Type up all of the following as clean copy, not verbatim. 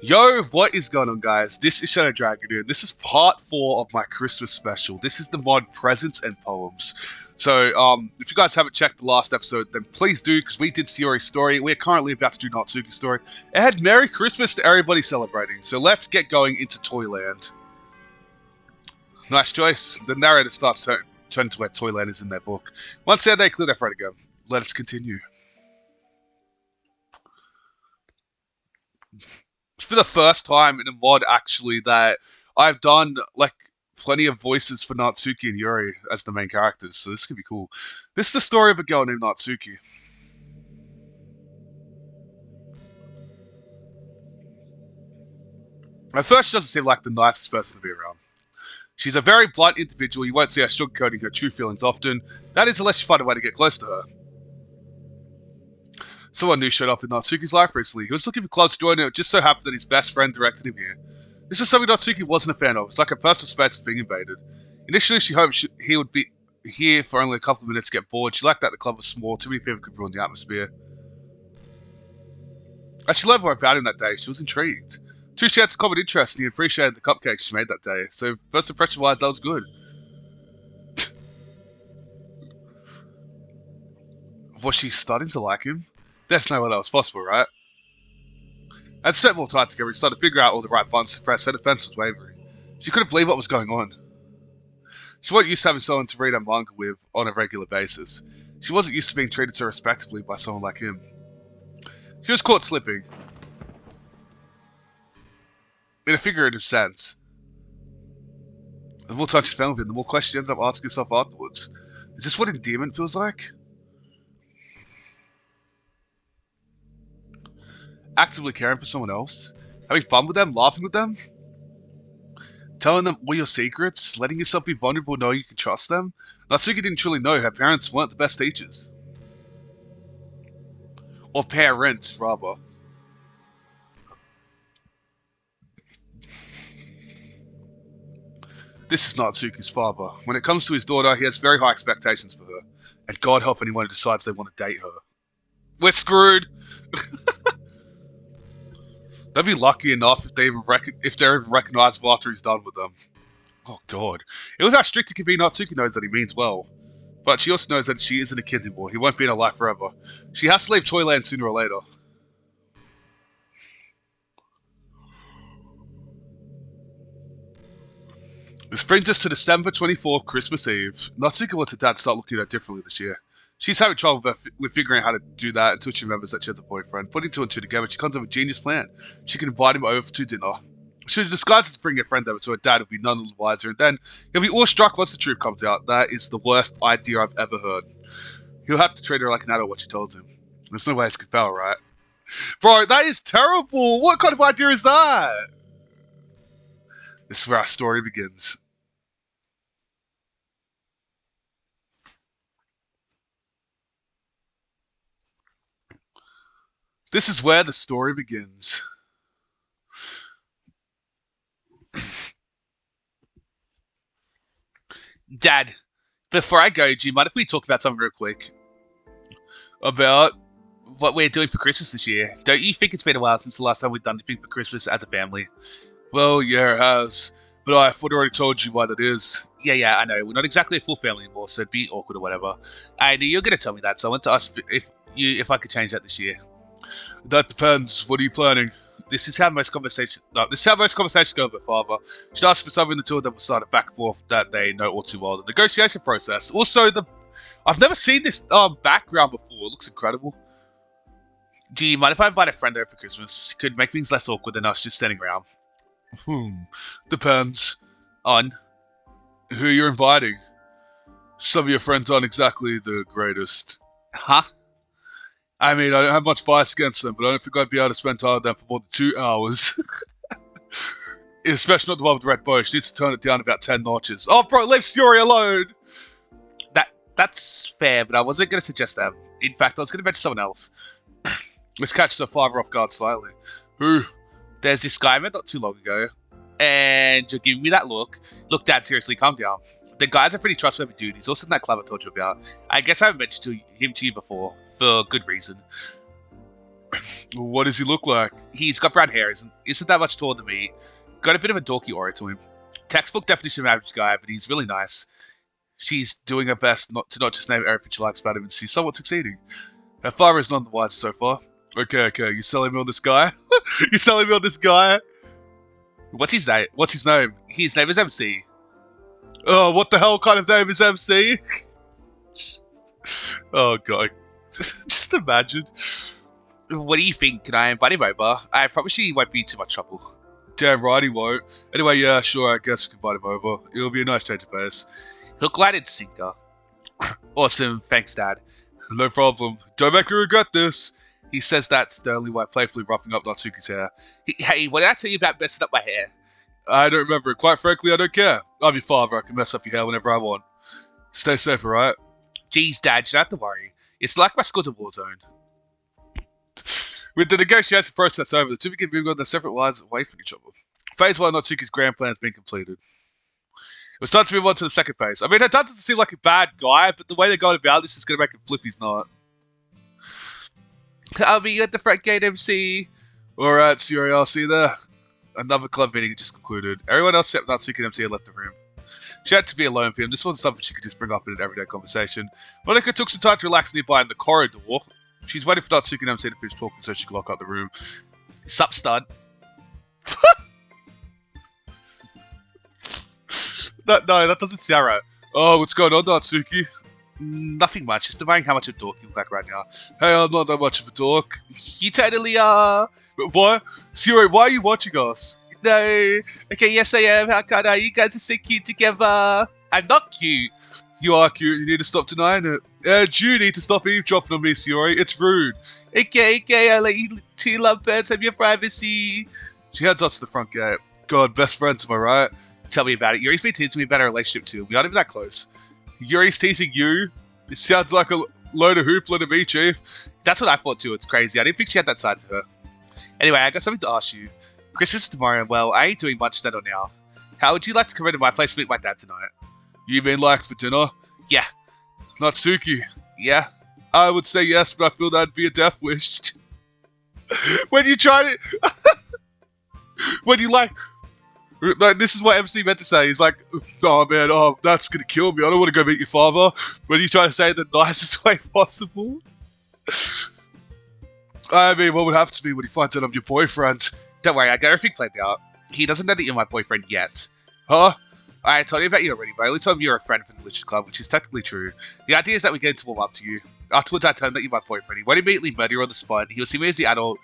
Yo, what is going on, guys? This is Shadow Dragon here. This is part 4 of my Christmas special. This is the mod Presents and Poems. So, if you guys haven't checked the last episode, then please do, because we did Sayori's story. We're currently about to do Natsuki's story. It had Merry Christmas to everybody celebrating. So let's get going into Toyland. Nice choice. The narrator starts turning to where Toyland is in their book. Once there, they clear their throat again. Let us continue. For the first time in a mod, actually, that I've done like plenty of voices for Natsuki and Yuri as the main characters, so this could be cool. This is the story of a girl named Natsuki. At first, she doesn't seem like the nicest person to be around. She's a very blunt individual. You won't see her sugarcoating her true feelings often. That is, unless you find a way to get close to her. Someone new showed up in Natsuki's life recently. He was looking for close joy, and it just so happened that his best friend directed him here. This is something Natsuki wasn't a fan of. It's like her personal space was being invaded. Initially, she hoped he would be here for only a couple of minutes to get bored. She liked that the club was small. Too many people could ruin the atmosphere. As she learned more about him that day, she was intrigued. Two shared some common interest, and he appreciated the cupcakes she made that day. So, first impression-wise, that was good. Was she starting to like him? There's no way that was possible, right? As they spent more time together, he started to figure out all the right buttons to press. Her defense was wavering. She couldn't believe what was going on. She wasn't used to having someone to read her manga with on a regular basis. She wasn't used to being treated so respectfully by someone like him. She was caught slipping. In a figurative sense. The more time she spent with him, the more questions she ended up asking herself afterwards. Is this what endearment feels like? Actively caring for someone else? Having fun with them? Laughing with them? Telling them all your secrets? Letting yourself be vulnerable knowing you can trust them? Natsuki didn't truly know her parents weren't the best teachers. Or parents, rather. This is Natsuki's father. When it comes to his daughter, he has very high expectations for her. And God help anyone who decides they want to date her. We're screwed! They'd be lucky enough if they're even recognizable after he's done with them. Oh god. It was how strict he can be. Natsuki knows that he means well. But she also knows that she isn't a kid anymore. He won't be in her life forever. She has to leave Toyland sooner or later. This brings us to December 24th, Christmas Eve. Natsuki wants her dad to start looking at her differently this year. She's having trouble with figuring out how to do that until she remembers that she has a boyfriend. Putting two and two together, she comes up with a genius plan. She can invite him over to dinner. She disguises to bring a friend over so her dad will be none the wiser, and then he'll be awestruck once the truth comes out. That is the worst idea I've ever heard. He'll have to treat her like an adult when she tells him. There's no way this could fail, right? Bro, that is terrible! What kind of idea is that? This is where our story begins. This is where the story begins. Dad, before I go, do you mind if we talk about something real quick? About what we're doing for Christmas this year. Don't you think it's been a while since the last time we've done anything for Christmas as a family? Well, yeah, it has. But I thought I already told you what it is. Yeah, I know. We're not exactly a full family anymore, so it'd be awkward or whatever. I knew you were going to tell me that, so I want to ask if I could change that this year. That depends. What are you planning? This is how most conversations go with father. She asked for something the two of them started back and forth that they know all too well. The negotiation process. Also, I've never seen this background before. It looks incredible. Do you mind if I invite a friend over for Christmas? Could make things less awkward than us just standing around. Depends on who you're inviting. Some of your friends aren't exactly the greatest. Huh? I mean, I don't have much bias against them, but I don't think I'd be able to spend time with them for more than 2 hours. Especially not the one with the red bow. She needs to turn it down about 10 notches. Oh, bro, leave Sayori alone! That's fair, but I wasn't going to suggest that. In fact, I was going to mention someone else. Let's catch the father off guard slightly. Who? There's this guy I met not too long ago, and you're giving me that look. Look, Dad, seriously, calm down. The guy's a pretty trustworthy dude. He's also in that club I told you about. I guess I haven't mentioned him to you before, for good reason. What does he look like? He's got brown hair, isn't that much taller than me. Got a bit of a dorky aura to him. Textbook definition of average guy, but he's really nice. She's doing her best not just name everything she likes about him, and she's somewhat succeeding. Her father is none the wiser so far. Okay, you selling me on this guy? You selling me on this guy? What's his name? His name is MC. Oh, what the hell kind of name is MC? Oh god. Just imagine. What do you think? Can I invite him over? I promise he won't be too much trouble. Damn right he won't. Anyway, yeah, sure, I guess we can invite him over. It'll be a nice change of pace. He'll glide and sinker. Awesome, thanks, Dad. No problem. Don't make me regret this. He says that sternly while playfully roughing up Natsuki's hair. Hey, what did I tell you about messing up my hair? I don't remember. Quite frankly, I don't care. I'm your father. I can mess up your hair whenever I want. Stay safe, alright? Geez, Dad, you don't have to worry. It's like my school's a war zone. With the negotiation process over, the two begin moving on their separate lines away from each other. Phase 1 of Natsuki's grand plan has been completed. It was time to move on to the second phase. I mean, her dad doesn't seem like a bad guy, but the way they're going about this is going to make him flip he's not. I'll be at the front gate, MC. Alright, Siri, I'll see you there. Another club meeting had just concluded. Everyone else except Natsuki and MC had left the room. She had to be alone for him. This wasn't something she could just bring up in an everyday conversation. Monica took some time to relax nearby in the corridor. She's waiting for Natsuki and MC to finish talking so she could lock up the room. Sup, stud? No, that doesn't sound right. Oh, what's going on, Natsuki? Nothing much. Just admiring how much of a dork you look like right now. Hey, I'm not that much of a dork. You totally are. What? Siri, why are you watching us? No. Okay, yes I am. How can I? You guys are so cute together. I'm not cute. You are cute. You need to stop denying it. And you need to stop eavesdropping on me, Siri. It's rude. Okay, I'll let you two lovebirds have your privacy. She heads up to the front gate. God, best friends, am I right? Tell me about it. Yuri's been teasing me about our relationship too. We aren't even that close. Yuri's teasing you? It sounds like a load of hoopla to me, Chief. That's what I thought too. It's crazy. I didn't think she had that side to her. Anyway, I got something to ask you. Christmas is tomorrow, and well, I ain't doing much then or now. How would you like to come into my place to meet my dad tonight? You mean like for dinner? Yeah. Natsuki? Yeah. I would say yes, but I feel that'd be a death wish. When you try to... when you like, this is what MC meant to say. He's like, oh man, that's gonna kill me. I don't want to go meet your father. When you try to say it the nicest way possible. I mean, what would happen to me when he finds out I'm your boyfriend? Don't worry, I got everything planned out. He doesn't know that you're my boyfriend yet. Huh? I told you about you already, but I only told him you're a friend from the Witches Club, which is technically true. The idea is that we get to warm up to you. Afterwards, I told him that you're my boyfriend. He won't immediately murder you on the spot. He'll see me as the adult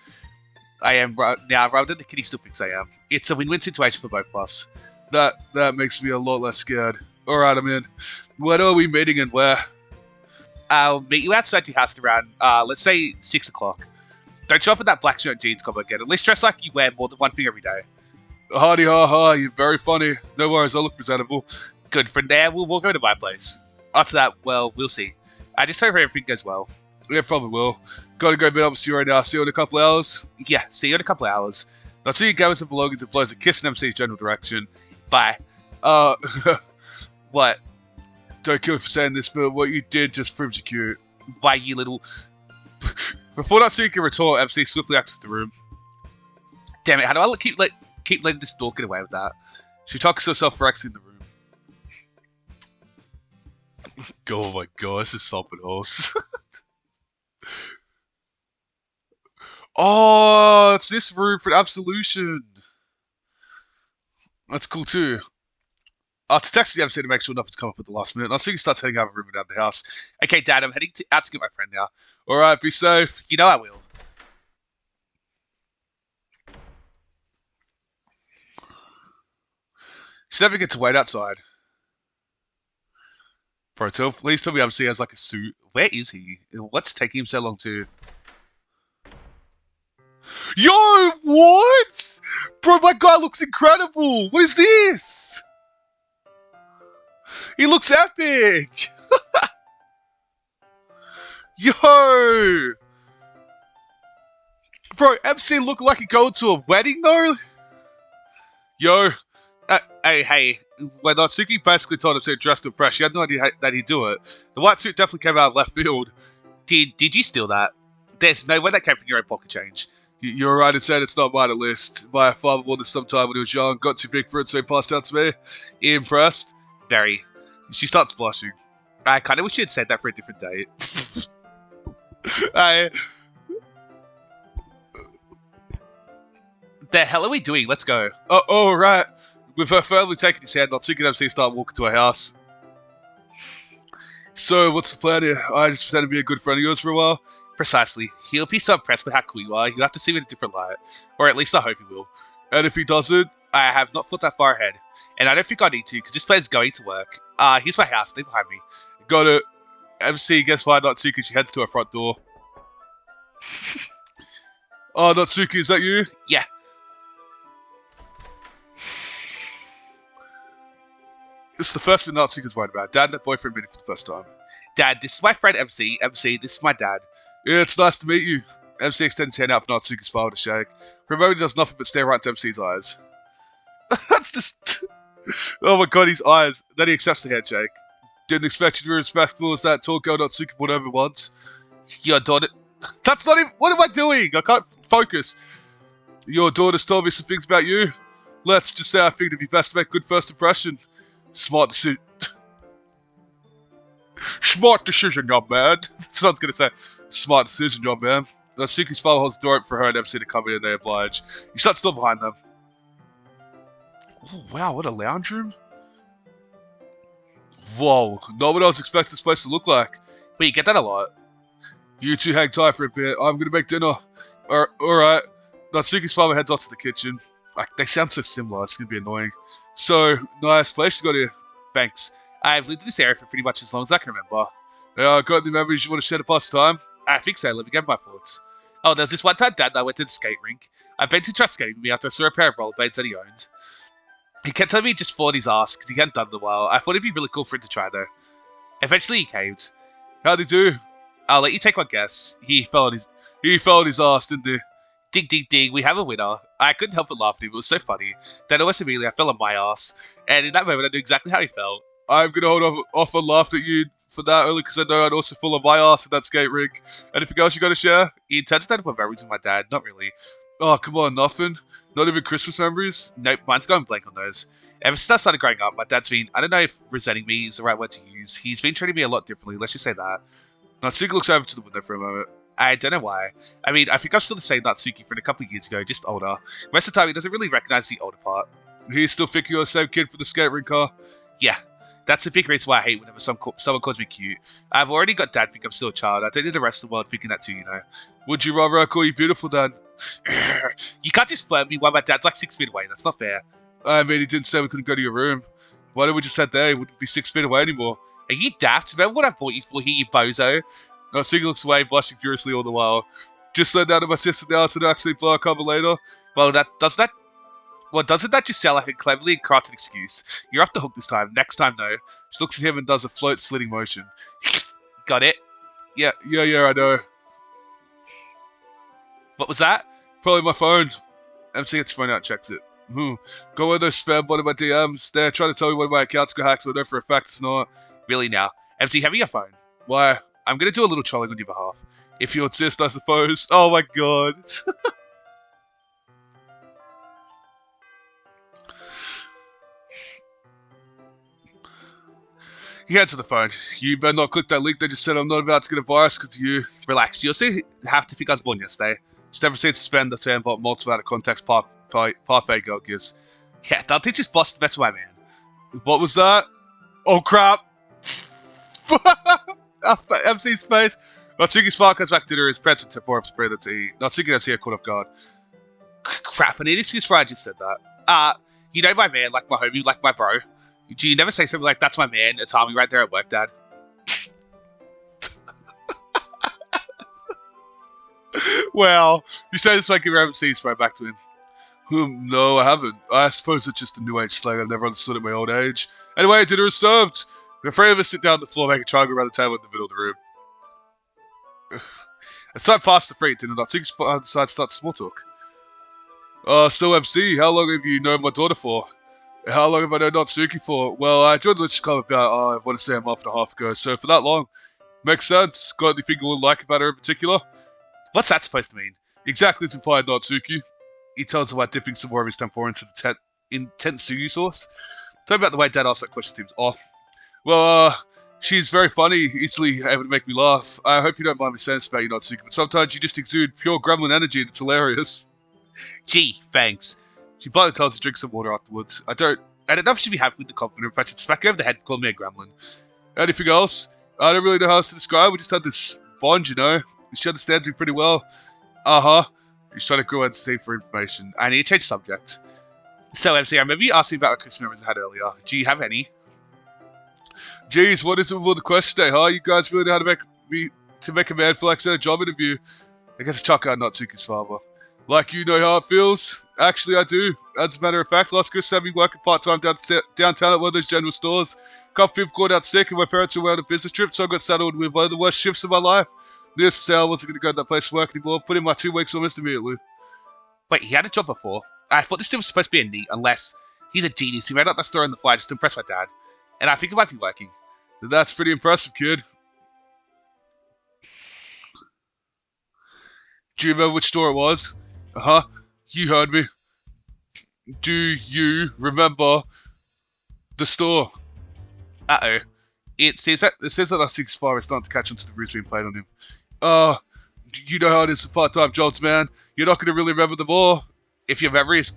I am now, rather than the kid he still thinks I am. It's a win-win situation for both of us. That makes me a lot less scared. Alright, I'm in. When are we meeting and where? I'll meet you outside your house around, let's say 6 o'clock. Don't show up in that black shirt and jeans combo again. At least dress like you wear more than one thing every day. Hardy ha ha, you're very funny. No worries, I'll look presentable. Good, from there, we'll go to my place. After that, well, we'll see. I just hope everything goes well. Yeah, probably will. Gotta go meet up with you right now. See you in a couple of hours? Yeah, see you in a couple of hours. I'll see you gathers some belongings and blows a kiss in MC's general direction. Bye. What? Don't kill me for saying this, but what you did just proves you cute. Why, you little... Before Natsuki can retort, MC swiftly exits the room. Damn it, how do I keep letting this door get away with that? She talks to herself for exiting the room. Oh my god, this is something else. Oh, it's this room for absolution. That's cool too. After texting the MC to make sure nothing's come up at the last minute, Natsuki starts heading out of the room and down the house. Okay, Dad, I'm heading out to get my friend now. Alright, be safe. You know I will. She's never get to wait outside. Bro, please tell me MC has like a suit. Where is he? What's taking him so long to... Yo, what? Bro, my guy looks incredible. What is this? He looks epic. Yo. Bro, MC looked like he going to a wedding though. Yo. Hey. When Natsuki basically told him to dress to impress, she had no idea that he'd do it. The white suit definitely came out of left field. Did you steal that? There's no way that came from your own pocket change. You're right in saying it's not mine at least. My father wore this sometime when he was young, got too big for it, so he passed it out to me. Impressed? Very. She starts blushing. I kind of wish she had said that for a different date. The hell are we doing? Let's go. Oh, right. With her firmly taking his hand, Natsuki and MC start walking to her house. So, what's the plan here? I just pretend to be a good friend of yours for a while? Precisely. He'll be so impressed with how cool you are, he'll have to see you in a different light. Or at least I hope he will. And if he doesn't, I have not thought that far ahead. And I don't think I need to, because this plan's going to work. Here's my house, stay behind me. Got it. MC, guess why Natsuki? She heads to her front door. Oh, Natsuki, is that you? Yeah. This is the first thing Natsuki's worried about. Dad and her boyfriend meeting for the first time. Dad, this is my friend MC. MC, this is my dad. Yeah, it's nice to meet you. MC extends his hand out for Natsuki's father to shake. For a moment, he does nothing but stare right into MC's eyes. That's just... Oh my god, his eyes. Then he accepts the handshake. Didn't expect you to be respectful as that tall girl Natsuki whatever once. Your daughter... That's not even... What am I doing? I can't focus. Your daughter's told me some things about you. Let's just say I think it'd be best to make good first impression. Smart decision. Smart decision, young man. That's what I was going to say. Smart decision, young man. Natsuki's father holds the door open for her and MC to come in and they oblige. He shuts the door behind them. Oh, wow, what a lounge room. Whoa, not what I was expecting this place to look like. But you get that a lot. You two hang tight for a bit. I'm going to make dinner. Alright. Natsuki's father heads off to the kitchen. Like, they sound so similar, it's going to be annoying. So, nice place you got here. Thanks. I've lived in this area for pretty much as long as I can remember. Yeah, got any memories you want to share to pass time? I think so, let me get my thoughts. Oh, there's this one time Dad and I went to the skate rink. I begged him to try skating with me after I saw a pair of rollerblades that he owned. He kept telling me he just fought his ass because he hadn't done it in a while. I thought it'd be really cool for him to try though. Eventually he caved. How'd he do? I'll let you take one guess. He fell on his ass, didn't he? Ding, ding, ding, we have a winner. I couldn't help but laugh at him, it was so funny. Then almost immediately I fell on my ass. And in that moment I knew exactly how he felt. I'm going to hold off on laughing at you for that only because I know I'd also fall on my ass in that skate rink. Anything else you got to share? He intends to have memories with my dad, not really. Oh, come on, nothing? Not even Christmas memories? Nope, mine's going blank on those. Ever since I started growing up, my dad's been, I don't know if resenting me is the right word to use. He's been treating me a lot differently, let's just say that. Natsuki looks over to the window for a moment. I don't know why. I mean, I think I'm still the same Natsuki from a couple of years ago, just older. Most of the time, he doesn't really recognize the older part. He still think you're the same kid from the skate rink, huh? Yeah. That's a big reason why I hate whenever someone calls me cute. I've already got Dad think I'm still a child. I don't need the rest of the world thinking that too, you know. Would you rather I call you beautiful, Dad? You can't just flirt me while my dad's like 6 feet away. That's not fair. I mean, he didn't say we couldn't go to your room. Why don't we just head there? He wouldn't be 6 feet away anymore. Are you daft? Remember what I bought you for here, you bozo? Natsuki looks away, blushing furiously all the while. Just learned out of my sister now to actually blow a cover later. Well, doesn't that just sound like a cleverly crafted excuse? You're off the hook this time. Next time, though. She looks at him and does a float slitting motion. Got it? Yeah, I know. What was that? Probably my phone. MC gets his phone out and checks it. Got one of those spam one of my DMs. They're trying to tell me one of my accounts got hacked, but I know for a fact it's not. Really now? MC, have you your phone? Why? I'm going to do a little trolling on your behalf. If you insist, I suppose. Oh my god. He answered the phone. You better not click that link they just said I'm not about to get a virus because you... Relax, you also have to think I was born yesterday. Just never seen suspend the term but multiple out of context parfait girl gives. Yeah, that'll teach his boss to mess with my man. What was that? Oh crap! MC's face. Natsuki's father comes back to her his present to pour up his bread to eat. Natsuki and MC are caught off guard. Crap, I need an excuse for I just said that. You know my man, like my homie, like my bro. Do you never say something like, that's my man, it's Tommy right there at work, Dad? Well, you say this like you haven't seen right back to him. No, I haven't. I suppose it's just a new age slang I've never understood at my old age. Anyway, dinner is served. The three of us sit down on the floor, make a triangle around the table in the middle of the room. It's time past the free dinner. Natsuki decides to start small talk. So MC, how long have you known my daughter for? How long have I known Natsuki for? Well, I joined the Witch Club about, I want to say a month and a half ago, so for that long. Makes sense. Got anything you would like about her in particular? What's that supposed to mean? Exactly as implied, Natsuki. He tells her about dipping some more of his tempura into the intense suyu sauce. Talking about the way Dad asked that question seems off. Well, she's very funny, easily able to make me laugh. I hope you don't mind me saying this about you, Natsuki, but sometimes you just exude pure gremlin energy and it's hilarious. Gee, thanks. She finally tells us to drink some water afterwards. I don't know if she'd be happy with the compliment. In fact, she'd smack her over the head for calling me a gremlin. Anything else? I don't really know how else to describe. We just had this bond, you know. She understands me pretty well. Uh-huh. He's trying to grow and save for information. I need to change subject. So, MC, I remember you asked me about what Christmas memories I had earlier. Do you have any? Jeez, what is it with all the questions today, huh? You guys really know how to make a man feel like a job interview. I guess chuck out Natsuki's father. Like you know how it feels? Actually, I do. As a matter of fact, last Christmas I had me working part-time downtown at one of those general stores. A couple people called out sick and my parents were on a business trip, so I got saddled with one of the worst shifts of my life. Needless to say, I wasn't going to go to that place to work anymore. Put in my 2 weeks almost immediately. Wait, he had a job before? I thought this dude was supposed to be a NEET, unless he's a genius. He read out that story on the fly just to impress my dad. And I think it might be working. That's pretty impressive, kid. Do you remember which store it was? Uh-huh. You heard me. Do you remember the store? Uh-oh. It says that our 6 far is starting to catch on to the ruse being played on him. You know how it is for part-time jobs, man. You're not going to really remember them all. If your memory is...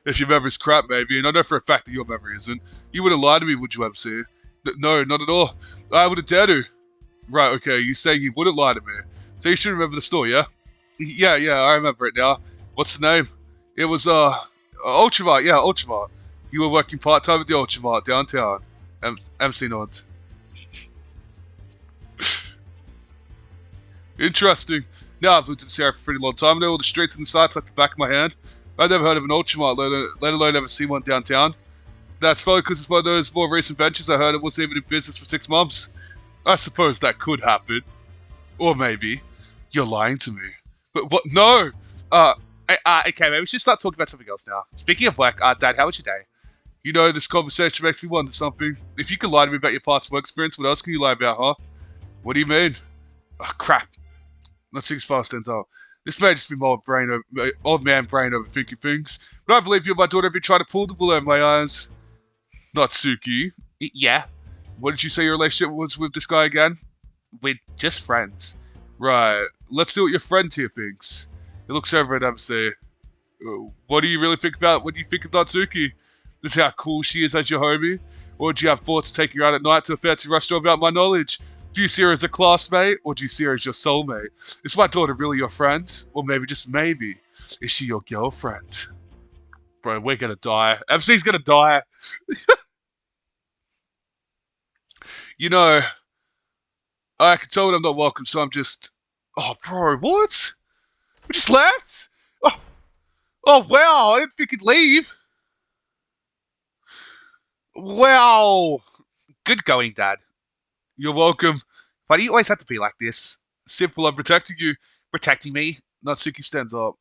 if your memory's crap, maybe. And I know for a fact that your memory isn't. You wouldn't lie to me, would you, MC? No, not at all. I wouldn't dare to. Right, okay, you're saying you wouldn't lie to me. So you should remember the store, yeah? Yeah, I remember it now. What's the name? It was, Ultramart, yeah, Ultramart. You were working part-time at the Ultramart downtown. MC nods. Interesting. Now I've lived in Sierra for a pretty long time. I know all the streets and the sites like the back of my hand. I've never heard of an Ultramart, let alone ever seen one downtown. That's probably because it's one of those more recent ventures. I heard it wasn't even in business for 6 months. I suppose that could happen. Or maybe you're lying to me. But what? No! Okay, maybe we should start talking about something else now. Speaking of work, Dad, how was your day? You know, this conversation makes me wonder something. If you could lie to me about your past work experience, what else can you lie about, huh? What do you mean? Oh, crap. Nothing's fast ends up. This may just be my old man brain overthinking things. But I believe you and my daughter have been trying to pull the wool over my eyes. Natsuki? Yeah? What did you say your relationship was with this guy again? We're just friends. Right. Let's see what your friend here thinks. He looks over at MC. What do you really think about when you think of Natsuki? Is how cool she is as your homie? Or do you have thoughts of taking her out at night to a fancy restaurant without my knowledge? Do you see her as a classmate, or do you see her as your soulmate? Is my daughter really your friend? Or maybe, just maybe, is she your girlfriend? Bro, we're gonna die. MC's gonna die. You know, I can tell when I'm not welcome, so I'm just... Oh, bro, what? We just left? Oh wow, I didn't think he'd leave. Wow. Good going, Dad. You're welcome. Why do you always have to be like this? Simple, I'm protecting you. Protecting me? Natsuki stands up.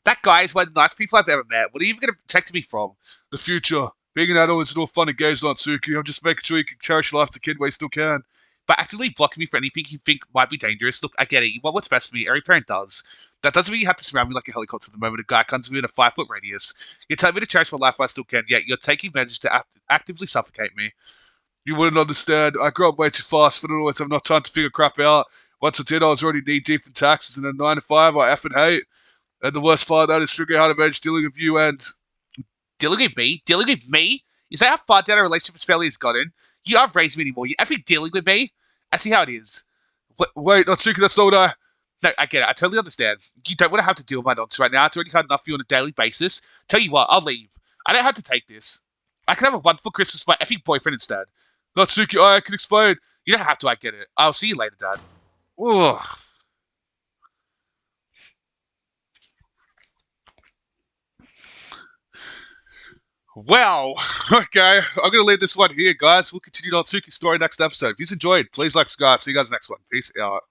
That guy is one of the nice people I've ever met. What are you even going to protect me from? The future. Being an adult isn't all fun and games, Natsuki. I'm just making sure you can cherish life as a kid while you still can. But actively blocking me for anything you think might be dangerous. Look, I get it. You want what's best for me. Every parent does. That doesn't mean you have to surround me like a helicopter the moment a guy comes within a 5-foot radius. You're telling me to cherish my life while I still can, yet you're taking measures to actively suffocate me. You wouldn't understand. I grew up way too fast for always have enough time to figure crap out. Once I did, I was already knee-deep in taxes, and then 9 to 5 I effing hate. And the worst part of that is figuring out how to manage dealing with you and... Dealing with me? Dealing with me? Is that how far down our relationship as family has gotten? You aren't raising me anymore. You're effing dealing with me? I see how it is. Wait, Natsuki, that's not what I... No, I get it. I totally understand. You don't want to have to deal with my nonsense right now. It's already hard enough for you on a daily basis. Tell you what, I'll leave. I don't have to take this. I can have a wonderful Christmas with my effing boyfriend instead. Natsuki, I can explain. You don't have to, I get it. I'll see you later, Dad. Ugh. Wow. Okay, I'm going to leave this one here, guys. We'll continue Natsuki's story next episode. If you enjoyed, please like, subscribe. See you guys next one. Peace out.